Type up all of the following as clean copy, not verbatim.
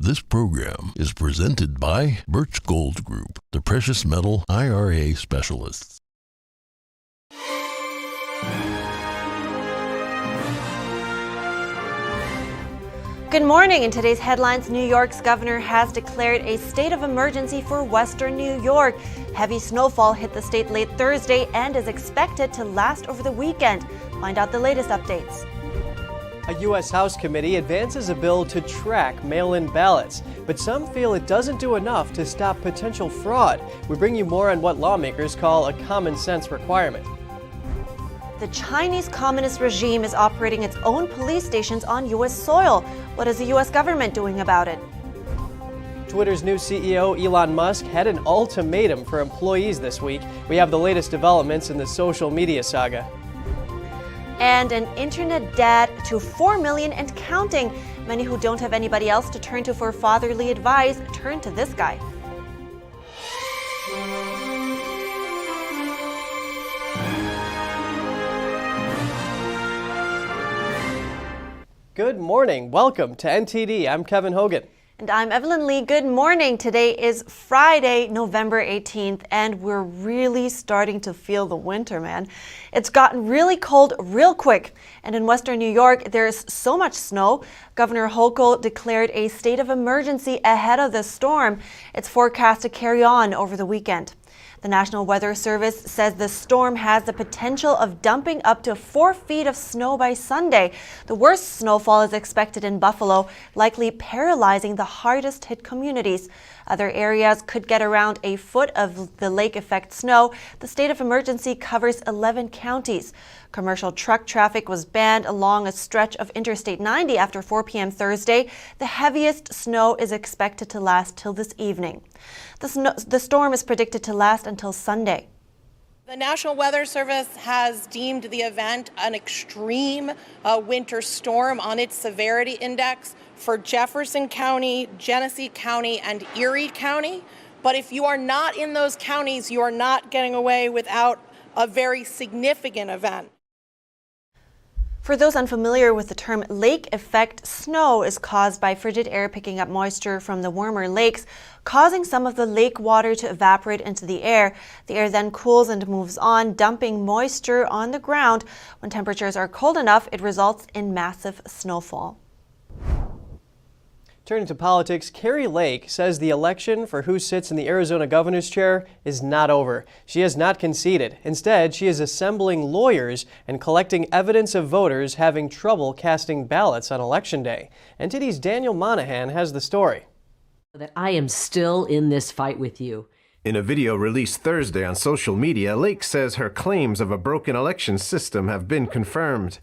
This program is presented by Birch Gold Group, the precious metal IRA specialists. Good morning. In today's headlines, New York's governor has declared a state of emergency for western New York. Heavy snowfall hit the state late Thursday and is expected to last over the weekend. Find out the latest updates. A U.S. House committee advances a bill to track mail-in ballots, but some feel it doesn't do enough to stop potential fraud. We bring you more on what lawmakers call a common sense requirement. The Chinese Communist regime is operating its own police stations on U.S. soil. What is the U.S. government doing about it? Twitter's new CEO, Elon Musk, had an ultimatum for employees this week. We have the latest developments in the social media saga. And an internet dad to 4 million and counting. Many who don't have anybody else to turn to for fatherly advice turn to this guy. Good morning. Welcome to NTD. I'm Kevin Hogan. And I'm Evelyn Lee. Good morning. Today is Friday, November 18th, and we're really starting to feel the winter, man. It's gotten really cold real quick. And in western New York, there's so much snow. Governor Hochul declared a state of emergency ahead of the storm. It's forecast to carry on over the weekend. The National Weather Service says the storm has the potential of dumping up to 4 feet of snow by Sunday. The worst snowfall is expected in Buffalo, likely paralyzing the hardest hit communities. Other areas could get around a foot of the lake effect snow. The state of emergency covers 11 counties. Commercial truck traffic was banned along a stretch of Interstate 90 after 4 p.m. Thursday. The heaviest snow is expected to last till this evening. The storm is predicted to last until Sunday. The National Weather Service has deemed the event an extreme winter storm on its severity index for Jefferson County, Genesee County, and Erie County. But if you are not in those counties, you are not getting away without a very significant event. For those unfamiliar with the term, lake effect snow is caused by frigid air picking up moisture from the warmer lakes, causing some of the lake water to evaporate into the air. The air then cools and moves on, dumping moisture on the ground. When temperatures are cold enough, it results in massive snowfall. Turning to politics, Kari says the election for who sits in the Arizona governor's chair is not over. She has not conceded. Instead, she is assembling lawyers and collecting evidence of voters having trouble casting ballots on Election Day. NTD's Daniel Monahan has the story. That I am still in this fight with you. In a video released Thursday on social media, Lake says her claims of a broken election system have been confirmed.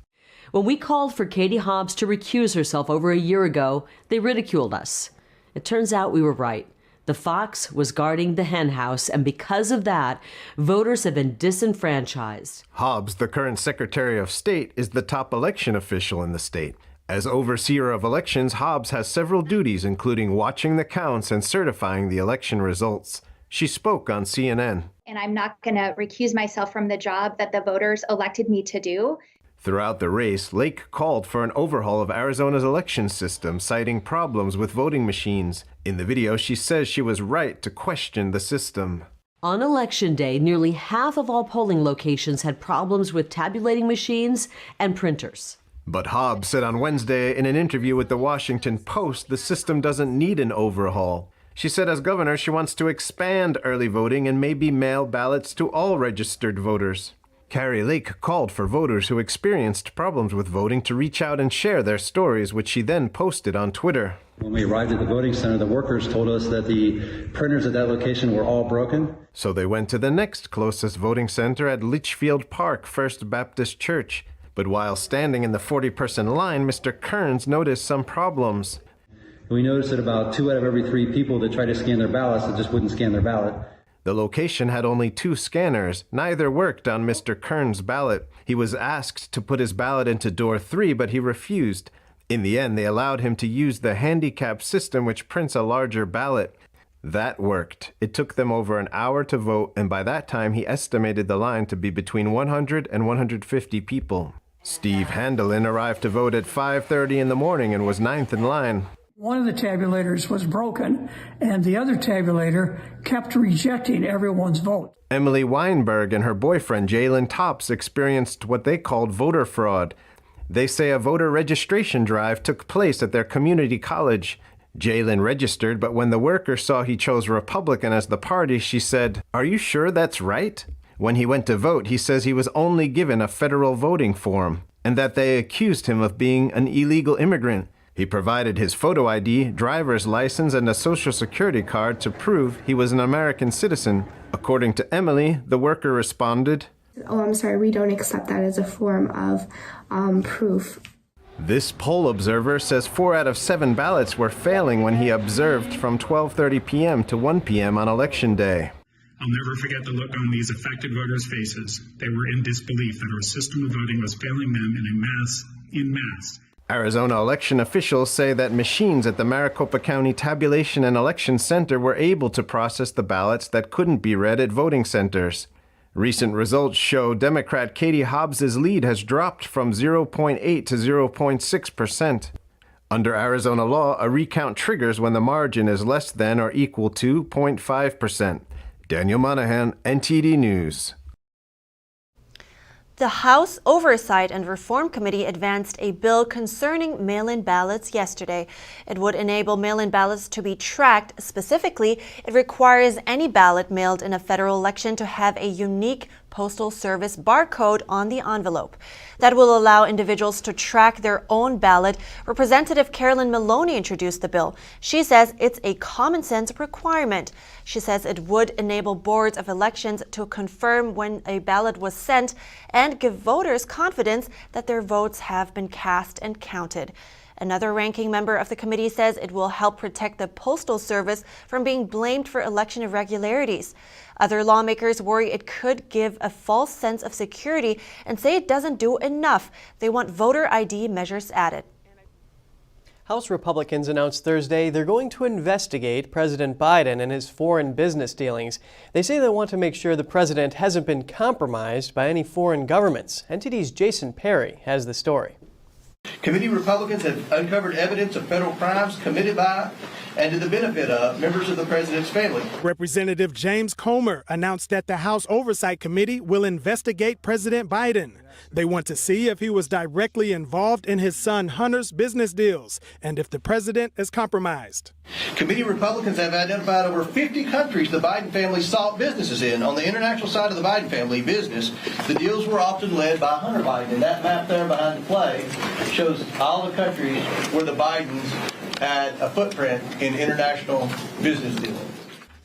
When we called for Katie Hobbs to recuse herself over a year ago, they ridiculed us. It turns out we were right. The fox was guarding the hen house, and because of that, voters have been disenfranchised. Hobbs, the current Secretary of State, is the top election official in the state. As overseer of elections, Hobbs has several duties, including watching the counts and certifying the election results. She spoke on CNN. And I'm not going to recuse myself from the job that the voters elected me to do. Throughout the race, Lake called for an overhaul of Arizona's election system, citing problems with voting machines. In the video, she says she was right to question the system. On Election Day, nearly half of all polling locations had problems with tabulating machines and printers. But Hobbs said on Wednesday in an interview with the Washington Post the system doesn't need an overhaul. She said as governor, she wants to expand early voting and maybe mail ballots to all registered voters. Kari Lake called for voters who experienced problems with voting to reach out and share their stories, which she then posted on Twitter. When we arrived at the voting center, the workers told us that the printers at that location were all broken. So they went to the next closest voting center at Litchfield Park First Baptist Church. But while standing in the 40-person line, Mr. Kearns noticed some problems. We noticed that about 2 out of every 3 people that tried to scan their ballots that just wouldn't scan their ballot. The location had only 2 scanners. Neither worked on Mr. Kearns' ballot. He was asked to put his ballot into door 3, but he refused. In the end, they allowed him to use the handicap system, which prints a larger ballot. That worked. It took them over an hour to vote, and by that time, he estimated the line to be between 100 and 150 people. Steve Handelin arrived to vote at 5:30 in the morning and was 9th in line. One of the tabulators was broken, and the other tabulator kept rejecting everyone's vote. Emily Weinberg and her boyfriend Jalen Tops experienced what they called voter fraud. They say a voter registration drive took place at their community college. Jalen registered, but when the worker saw he chose Republican as the party, she said, "Are you sure that's right?" When he went to vote, he says he was only given a federal voting form, and that they accused him of being an illegal immigrant. He provided his photo ID, driver's license, and a social security card to prove he was an American citizen. According to Emily, the worker responded, "Oh, I'm sorry, we don't accept that as a form of proof." This poll observer says 4 out of 7 ballots were failing when he observed from 12:30 p.m. to 1 p.m. on Election Day. I'll never forget the look on these affected voters' faces. They were in disbelief that our system of voting was failing them in mass. Arizona election officials say that machines at the Maricopa County Tabulation and Election Center were able to process the ballots that couldn't be read at voting centers. Recent results show Democrat Katie Hobbs's lead has dropped from 0.8 to 0.6%. Under Arizona law, a recount triggers when the margin is less than or equal to 0.5%. Daniel Monahan, NTD News. The House Oversight and Reform Committee advanced a bill concerning mail-in ballots yesterday. It would enable mail-in ballots to be tracked. Specifically, it requires any ballot mailed in a federal election to have a unique Postal Service barcode on the envelope. That will allow individuals to track their own ballot. Representative Carolyn Maloney introduced the bill. She says it's a common sense requirement. She says it would enable boards of elections to confirm when a ballot was sent and give voters confidence that their votes have been cast and counted. Another ranking member of the committee says it will help protect the Postal Service from being blamed for election irregularities. Other lawmakers worry it could give a false sense of security and say it doesn't do enough. They want voter ID measures added. House Republicans announced Thursday they're going to investigate President Biden and his foreign business dealings. They say they want to make sure the president hasn't been compromised by any foreign governments. NTD's Jason Perry has the story. Committee Republicans have uncovered evidence of federal crimes committed by and to the benefit of members of the president's family. Representative James Comer announced that the House Oversight Committee will investigate President Biden. They want to see if he was directly involved in his son Hunter's business deals and if the president is compromised. Committee Republicans have identified over 50 countries the Biden family sought businesses in. On the international side of the Biden family business, the deals were often led by Hunter Biden. And that map there behind the play shows all the countries where the Bidens had a footprint in international business deals.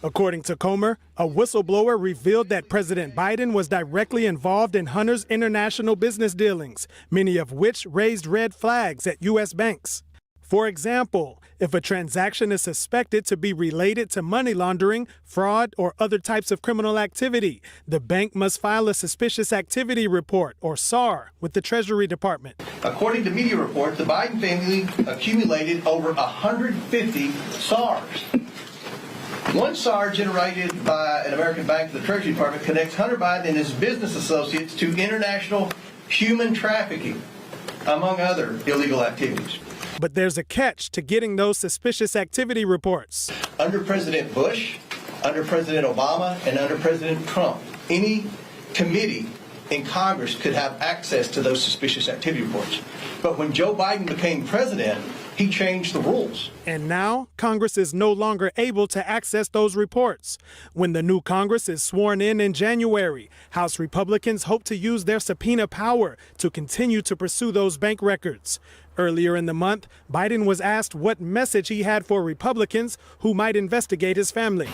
According to Comer, a whistleblower revealed that President Biden was directly involved in Hunter's international business dealings, many of which raised red flags at U.S. banks. For example, if a transaction is suspected to be related to money laundering, fraud, or other types of criminal activity, the bank must file a suspicious activity report, or SAR, with the Treasury Department. According to media reports, the Biden family accumulated over 150 SARs. One SAR generated by an American bank to the Treasury Department connects Hunter Biden and his business associates to international human trafficking, among other illegal activities. But there's a catch to getting those suspicious activity reports. Under President Bush, under President Obama, and under President Trump, any committee in Congress could have access to those suspicious activity reports. But when Joe Biden became president, he changed the rules. And now Congress is no longer able to access those reports. When the new Congress is sworn in January, House Republicans hope to use their subpoena power to continue to pursue those bank records. Earlier in the month, Biden was asked what message he had for Republicans who might investigate his family.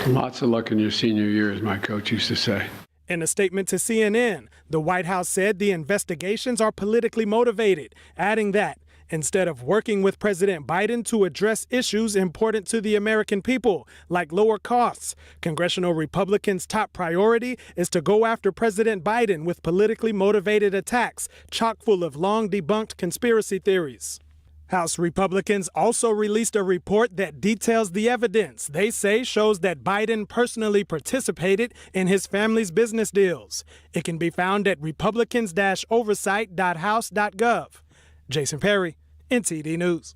Lots of luck in your senior year, as my coach used to say. In a statement to CNN, the White House said the investigations are politically motivated, adding that instead of working with President Biden to address issues important to the American people, like lower costs, congressional Republicans' top priority is to go after President Biden with politically motivated attacks, chock full of long debunked conspiracy theories. House Republicans also released a report that details the evidence they say shows that Biden personally participated in his family's business deals. It can be found at republicans-oversight.house.gov. Jason Perry, NTD News.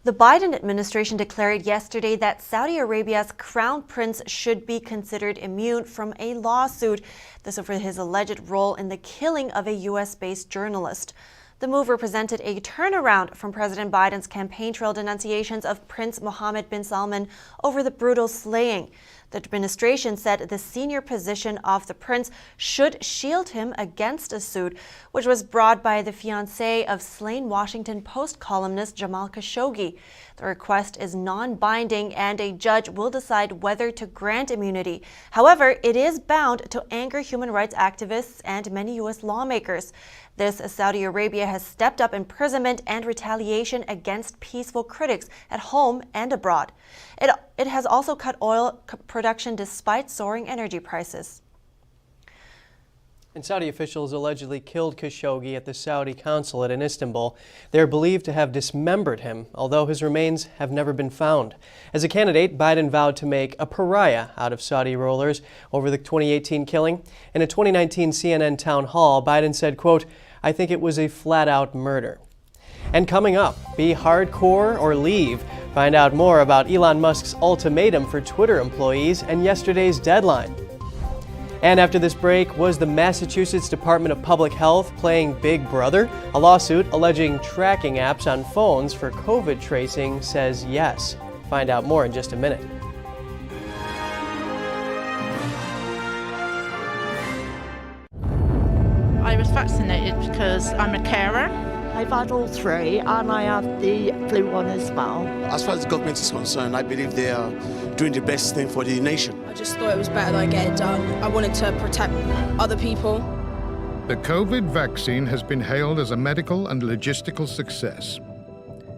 The Biden administration declared yesterday that Saudi Arabia's crown prince should be considered immune from a lawsuit. This over his alleged role in the killing of a U.S.-based journalist. The move represented a turnaround from President Biden's campaign trail denunciations of Prince Mohammed bin Salman over the brutal slaying. The administration said the senior position of the prince should shield him against a suit, which was brought by the fiancé of slain Washington Post columnist Jamal Khashoggi. The request is non-binding and a judge will decide whether to grant immunity. However, it is bound to anger human rights activists and many U.S. lawmakers. This, as Saudi Arabia has stepped up imprisonment and retaliation against peaceful critics at home and abroad. It has also cut oil production despite soaring energy prices. And Saudi officials allegedly killed Khashoggi at the Saudi consulate in Istanbul. They are believed to have dismembered him, although his remains have never been found. As a candidate, Biden vowed to make a pariah out of Saudi rulers over the 2018 killing. In a 2019 CNN town hall, Biden said, quote, "I think it was a flat-out murder." And coming up, be hardcore or leave. Find out more about Elon Musk's ultimatum for Twitter employees and yesterday's deadline. And after this break, was the Massachusetts Department of Public Health playing Big Brother? A lawsuit alleging tracking apps on phones for COVID tracing says yes. Find out more in just a minute. I was vaccinated because I'm a carer. I've had all three and I have the flu one as well. As far as the government is concerned, I believe they are doing the best thing for the nation. I just thought it was better that I get it done. I wanted to protect other people. The COVID vaccine has been hailed as a medical and logistical success.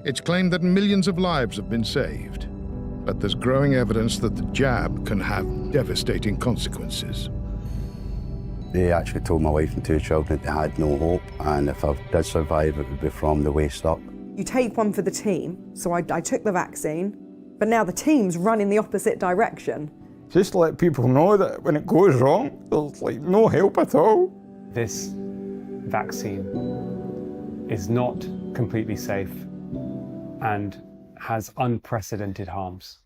It's claimed that millions of lives have been saved, but there's growing evidence that the jab can have devastating consequences. They actually told my wife and two children that they had no hope, and if I did survive, it would be from the waist up. You take one for the team, so I took the vaccine, but now the team's run in the opposite direction. Just let people know that when it goes wrong, there's like no help at all. This vaccine is not completely safe and has unprecedented harms.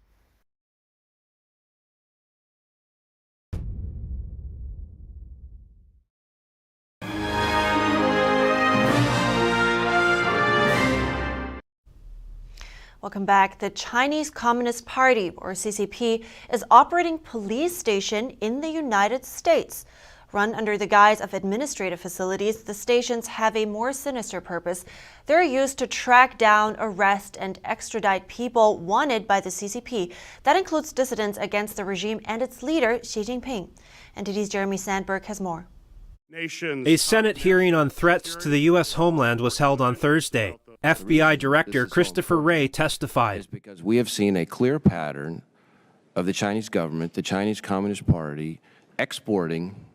Welcome back. The Chinese Communist Party, or CCP, is operating police station in the United States. Run under the guise of administrative facilities, the stations have a more sinister purpose. They're used to track down, arrest, and extradite people wanted by the CCP. That includes dissidents against the regime and its leader, Xi Jinping. NTD's Jeremy Sandberg has more. A Senate hearing on threats to the U.S. homeland was held on Thursday. FBI Director Christopher Wray testified. Because we have seen a clear pattern of the Chinese government, the Chinese Communist Party, exporting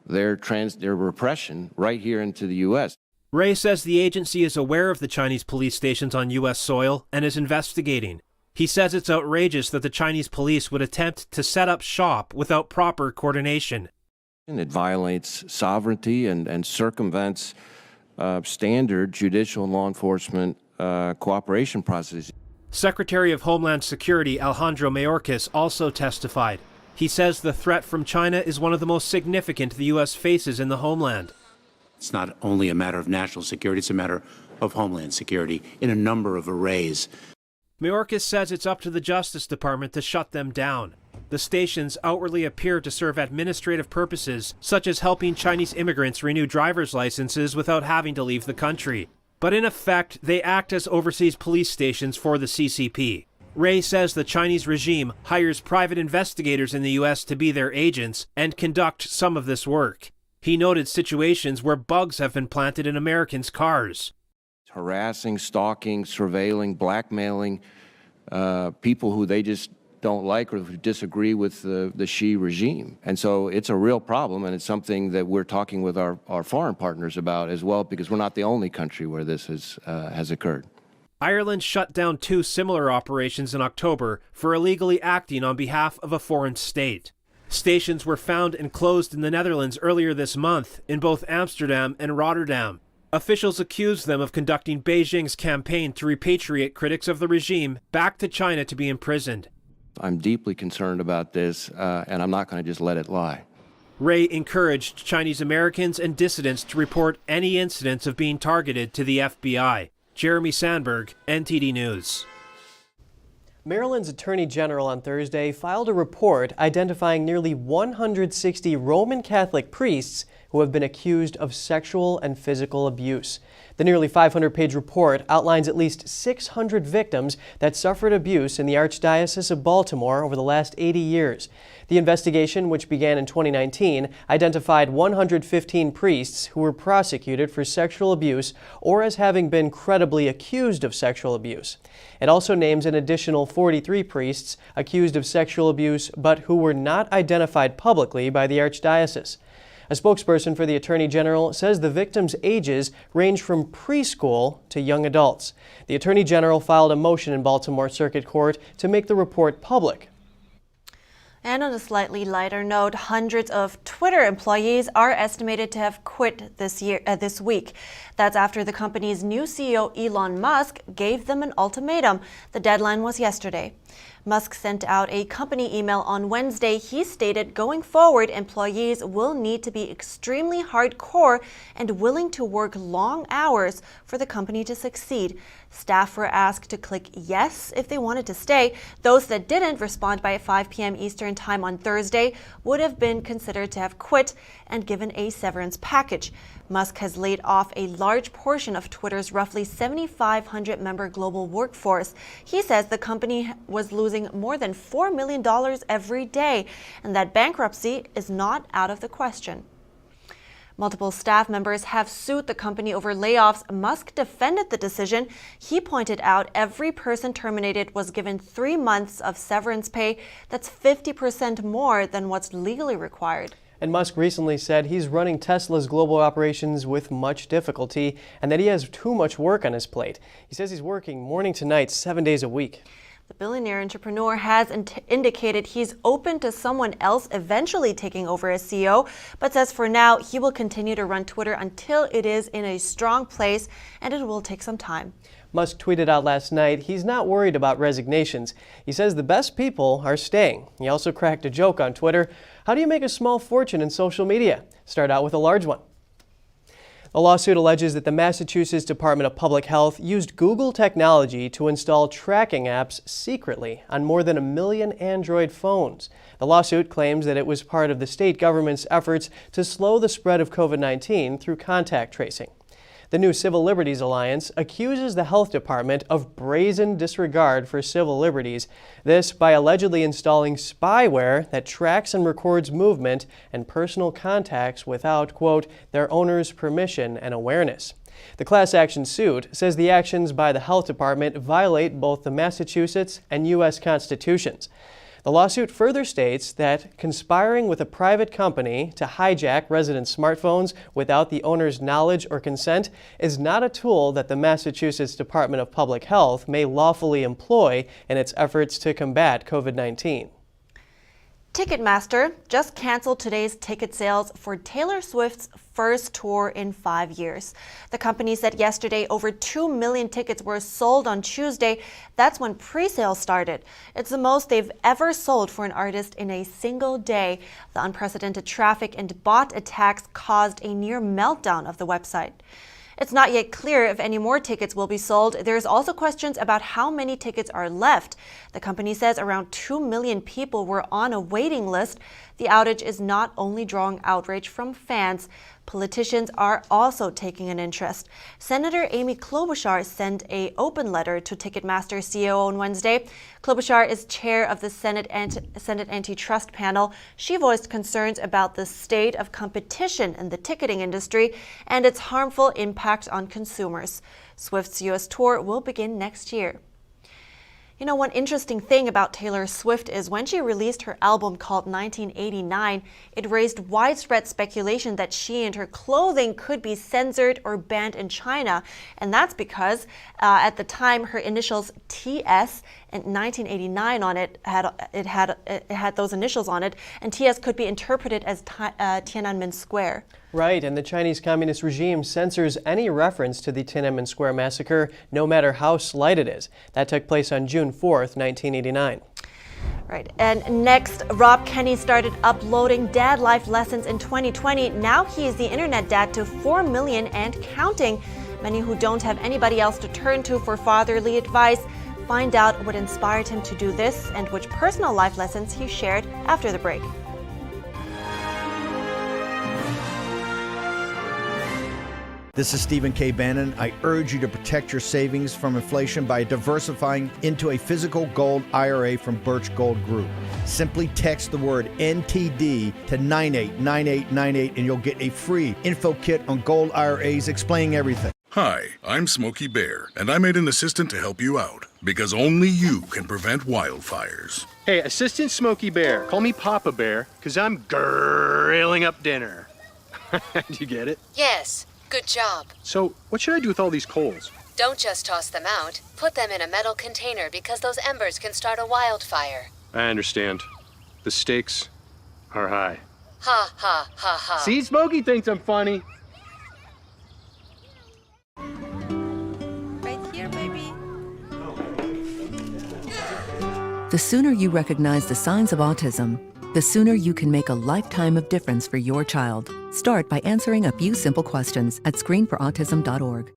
their repression right here into the U.S. Wray says the agency is aware of the Chinese police stations on U.S. soil and is investigating. He says it's outrageous that the Chinese police would attempt to set up shop without proper coordination. It violates sovereignty and circumvents standard judicial and law enforcement cooperation processes. Secretary of Homeland Security Alejandro Mayorkas also testified. He says the threat from China is one of the most significant the U.S. faces in the homeland. It's not only a matter of national security, it's a matter of homeland security in a number of arrays. Mayorkas says it's up to the Justice Department to shut them down. The stations outwardly appear to serve administrative purposes, such as helping Chinese immigrants renew driver's licenses without having to leave the country. But in effect, they act as overseas police stations for the CCP. Wray says the Chinese regime hires private investigators in the U.S. to be their agents and conduct some of this work. He noted situations where bugs have been planted in Americans' cars. Harassing, stalking, surveilling, blackmailing people who they just don't like or who disagree with the Xi regime. And so it's a real problem, and it's something that we're talking with our foreign partners about as well, because we're not the only country where this has occurred. Ireland shut down 2 similar operations in October for illegally acting on behalf of a foreign state. Stations were found and closed in the Netherlands earlier this month in both Amsterdam and Rotterdam. Officials accused them of conducting Beijing's campaign to repatriate critics of the regime back to China to be imprisoned. I'm deeply concerned about this, and I'm not going to just let it lie. Ray encouraged Chinese Americans and dissidents to report any incidents of being targeted to the FBI. Jeremy Sandberg, NTD News. Maryland's Attorney General on Thursday filed a report identifying nearly 160 Roman Catholic priests who have been accused of sexual and physical abuse. The nearly 500-page report outlines at least 600 victims that suffered abuse in the Archdiocese of Baltimore over the last 80 years. The investigation, which began in 2019, identified 115 priests who were prosecuted for sexual abuse or as having been credibly accused of sexual abuse. It also names an additional 43 priests accused of sexual abuse but who were not identified publicly by the Archdiocese. A spokesperson for the Attorney General says the victims' ages range from preschool to young adults. The Attorney General filed a motion in Baltimore Circuit Court to make the report public. And on a slightly lighter note, hundreds of Twitter employees are estimated to have quit this week. That's after the company's new CEO, Elon Musk, gave them an ultimatum. The deadline was yesterday. Musk sent out a company email on Wednesday. He stated going forward, employees will need to be extremely hardcore and willing to work long hours for the company to succeed. Staff were asked to click yes if they wanted to stay. Those that didn't respond by 5 p.m. Eastern Time on Thursday would have been considered to have quit and given a severance package. Musk has laid off a large portion of Twitter's roughly 7,500 member global workforce. He says the company was losing more than $4 million every day and that bankruptcy is not out of the question. Multiple staff members have sued the company over layoffs. Musk defended the decision. He pointed out every person terminated was given 3 months of severance pay. That's 50% more than what's legally required. And Musk recently said he's running Tesla's global operations with much difficulty and that he has too much work on his plate. He says he's working morning to night, 7 days a week. The billionaire entrepreneur has indicated he's open to someone else eventually taking over as CEO, but says for now he will continue to run Twitter until it is in a strong place, and it will take some time. Musk tweeted out last night he's not worried about resignations. He says the best people are staying. He also cracked a joke on Twitter. How do you make a small fortune in social media? Start out with a large one. The lawsuit alleges that the Massachusetts Department of Public Health used Google technology to install tracking apps secretly on more than 1 million Android phones. The lawsuit claims that it was part of the state government's efforts to slow the spread of COVID-19 through contact tracing. The new Civil Liberties Alliance accuses the health department of brazen disregard for civil liberties, this by allegedly installing spyware that tracks and records movement and personal contacts without, quote, their owner's permission and awareness. The class action suit says the actions by the health department violate both the Massachusetts and U.S. constitutions. The lawsuit further states that conspiring with a private company to hijack residents' smartphones without the owner's knowledge or consent is not a tool that the Massachusetts Department of Public Health may lawfully employ in its efforts to combat COVID-19. Ticketmaster just canceled today's ticket sales for Taylor Swift's first tour in 5 years. The company said yesterday over 2 million tickets were sold on Tuesday. That's when pre-sales started. It's the most they've ever sold for an artist in a single day. The unprecedented traffic and bot attacks caused a near meltdown of the website. It's not yet clear if any more tickets will be sold. There's also questions about how many tickets are left. The company says around 2 million people were on a waiting list. The outage is not only drawing outrage from fans. Politicians are also taking an interest. Senator Amy Klobuchar sent an open letter to Ticketmaster CEO on Wednesday. Klobuchar is chair of the Senate Antitrust Panel. She voiced concerns about the state of competition in the ticketing industry and its harmful impact on consumers. Swift's U.S. tour will begin next year. You know, one interesting thing about Taylor Swift is when she released her album called 1989, it raised widespread speculation that she and her clothing could be censored or banned in China. And that's because at the time, her initials TS in 1989 on it. It had those initials on it, and TS could be interpreted as Tiananmen Square. Right, and the Chinese Communist regime censors any reference to the Tiananmen Square massacre, no matter how slight it is. That took place on June 4th, 1989. Right, and next, Rob Kenny started uploading dad life lessons in 2020. Now he is the internet dad to 4 million and counting. Many who don't have anybody else to turn to for fatherly advice. Find out what inspired him to do this and which personal life lessons he shared after the break. This is Stephen K. Bannon. I urge you to protect your savings from inflation by diversifying into a physical gold IRA from Birch Gold Group. Simply text the word NTD to 989898 and you'll get a free info kit on gold IRAs explaining everything. Hi, I'm Smokey Bear, and I made an assistant to help you out, because only you can prevent wildfires. Hey, Assistant Smokey Bear, call me Papa Bear, because I'm grilling up dinner. Do you get it? Yes. Good job. So, what should I do with all these coals? Don't just toss them out. Put them in a metal container because those embers can start a wildfire. I understand. The stakes are high. Ha, ha, ha, ha. See, Smokey thinks I'm funny. Right here, baby. The sooner you recognize the signs of autism, the sooner you can make a lifetime of difference for your child. Start by answering a few simple questions at screenforautism.org.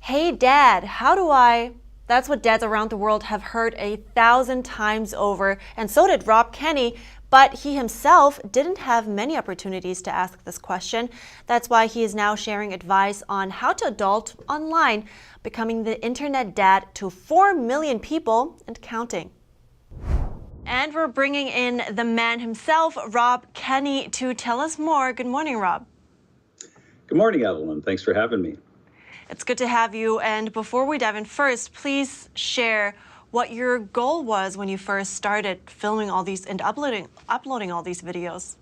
Hey Dad, how do I? That's what dads around the world have heard 1,000 times over, and so did Rob Kenny. But he himself didn't have many opportunities to ask this question. That's why he is now sharing advice on how to adult online, becoming the internet dad to 4 million people and counting. And we're bringing in the man himself, Rob Kenny, to tell us more. Good morning, Rob. Good morning, Evelyn. Thanks for having me. It's good to have you. And before we dive in first, please share what your goal was when you first started filming all these and uploading all these videos.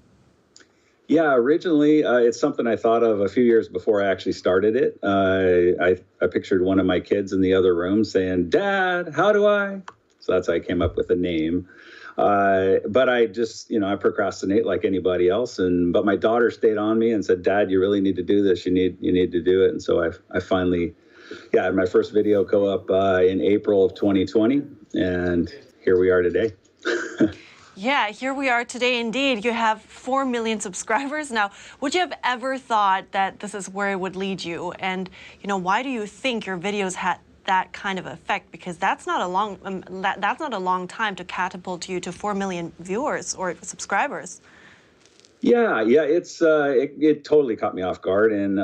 Yeah, originally it's something I thought of a few years before I actually started it. I pictured one of my kids in the other room saying, "Dad, how do I?" So that's how I came up with the name. But I just, I procrastinate like anybody else. But my daughter stayed on me and said, "Dad, you really need to do this. You need to do it." And so I finally, had my first video go up in April of 2020, and here we are today. Yeah, here we are today indeed. You have 4 million subscribers now. Would you have ever thought that this is where it would lead you? And why do you think your videos had that kind of effect? Because that's not a long time to catapult you to 4 million viewers or subscribers. Yeah, it totally caught me off guard, and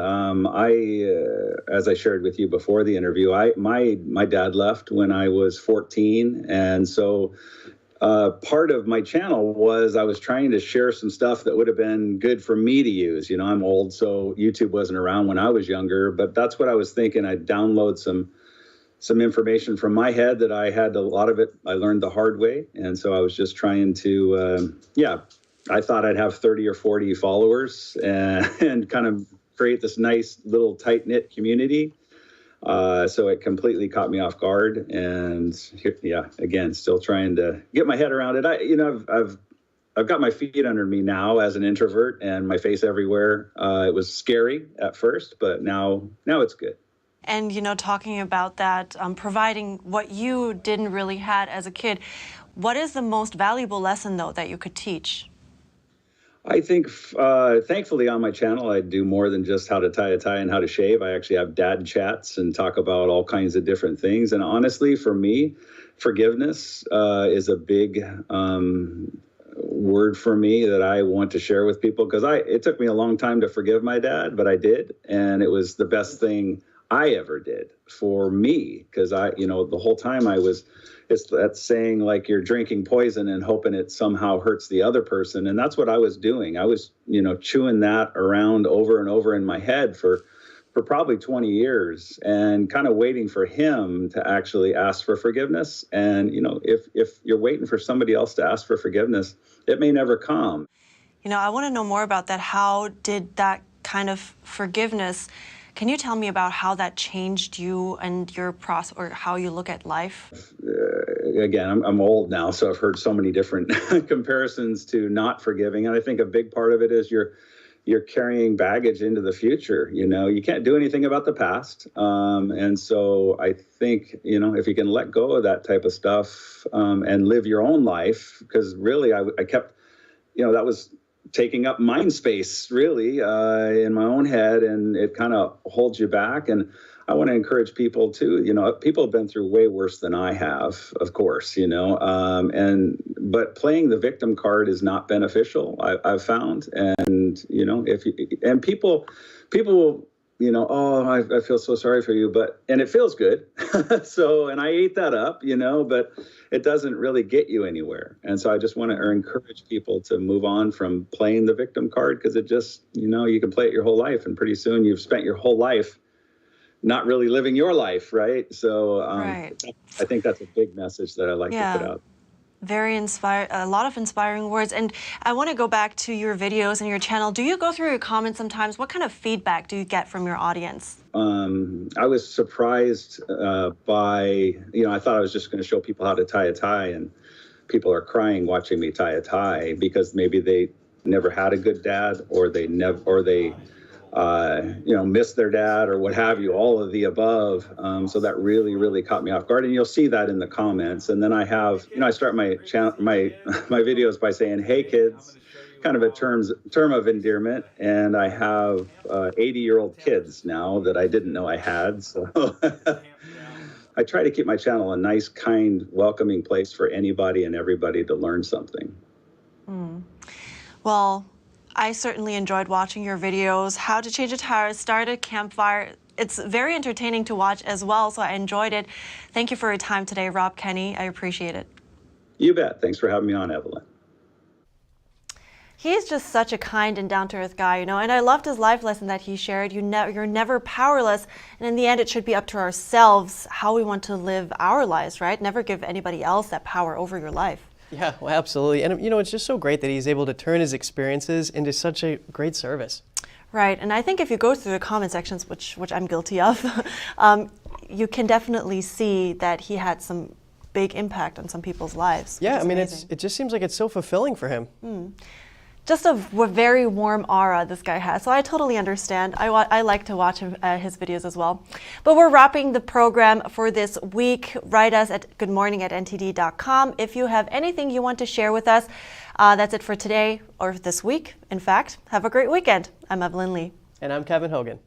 as I shared with you before the interview, my dad left when I was 14, and so part of my channel was I was trying to share some stuff that would have been good for me to use. I'm old, so YouTube wasn't around when I was younger, but that's what I was thinking. I'd download some information from my head that I had. A lot of it I learned the hard way, and so I was just trying to I thought I'd have 30 or 40 followers and kind of create this nice little tight-knit community. So it completely caught me off guard, and again, still trying to get my head around it. I've got my feet under me now as an introvert, and my face everywhere. It was scary at first, but now it's good. And talking about that, providing what you didn't really had as a kid, what is the most valuable lesson though that you could teach? I think, thankfully, on my channel, I do more than just how to tie a tie and how to shave. I actually have dad chats and talk about all kinds of different things. And honestly, for me, forgiveness is a big word for me that I want to share with people, because it took me a long time to forgive my dad, but I did. And it was the best thing I ever did for me, because the whole time it's that saying, like, you're drinking poison and hoping it somehow hurts the other person. And that's what I was doing. I was, chewing that around over and over in my head for probably 20 years and kind of waiting for him to actually ask for forgiveness. And, if you're waiting for somebody else to ask for forgiveness, it may never come. I want to know more about that. How did that kind of forgiveness. Can you tell me about how that changed you and your process, or how you look at life? Again, I'm old now, so I've heard so many different comparisons to not forgiving. And I think a big part of it is you're carrying baggage into the future. You know, you can't do anything about the past. And so I think, you know, if you can let go of that type of stuff and live your own life, because really I kept, you know, that was taking up mind space really in my own head, and it kind of holds you back. And I want to encourage people too, you know, people have been through way worse than I have, of course, you know, but playing the victim card is not beneficial, I've found. And, you know, people will, you know, oh, I feel so sorry for you, and it feels good. So, and I ate that up, you know, but it doesn't really get you anywhere. And so I just want to encourage people to move on from playing the victim card, because it just, you know, you can play it your whole life, and pretty soon you've spent your whole life not really living your life, right? So I think that's a big message that I like to put out. Very inspired, a lot of inspiring words. And I want to go back to your videos and your channel. Do you go through your comments sometimes? What kind of feedback do you get from your audience? I was surprised by, you know, I thought I was just going to show people how to tie a tie, and people are crying watching me tie a tie because maybe they never had a good dad, or they you know, miss their dad, or what have you, all of the above. So that really, really caught me off guard. And you'll see that in the comments. And then I have, you know, I start my channel, my videos by saying, hey kids, kind of a term of endearment. And I have 80-year-old kids now that I didn't know I had. So I try to keep my channel a nice, kind, welcoming place for anybody and everybody to learn something. Well, I certainly enjoyed watching your videos. How to change a tire, start a campfire. It's very entertaining to watch as well, so I enjoyed it. Thank you for your time today, Rob Kenny. I appreciate it. You bet. Thanks for having me on, Evelyn. He's just such a kind and down-to-earth guy, you know, and I loved his life lesson that he shared. You're never powerless, and in the end, it should be up to ourselves how we want to live our lives, right? Never give anybody else that power over your life. Yeah, well, absolutely. And, you know, it's just so great that he's able to turn his experiences into such a great service. Right. And I think if you go through the comment sections, which I'm guilty of, you can definitely see that he had some big impact on some people's lives. Yeah, I mean, it just seems like it's so fulfilling for him. Just a very warm aura this guy has, so I totally understand. I like to watch his videos as well. But we're wrapping the program for this week. Write us at goodmorning@ntd.com if you have anything you want to share with us. That's it for today, or this week, in fact. Have a great weekend. I'm Evelyn Lee. And I'm Kevin Hogan.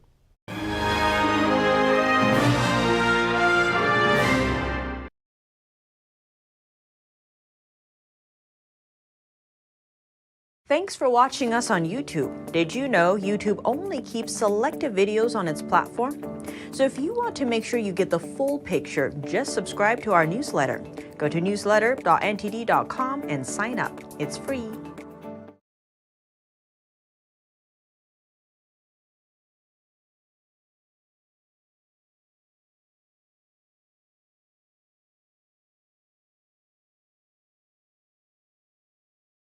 Thanks for watching us on YouTube. Did you know YouTube only keeps selective videos on its platform? So if you want to make sure you get the full picture, just subscribe to our newsletter. Go to newsletter.ntd.com and sign up. It's free.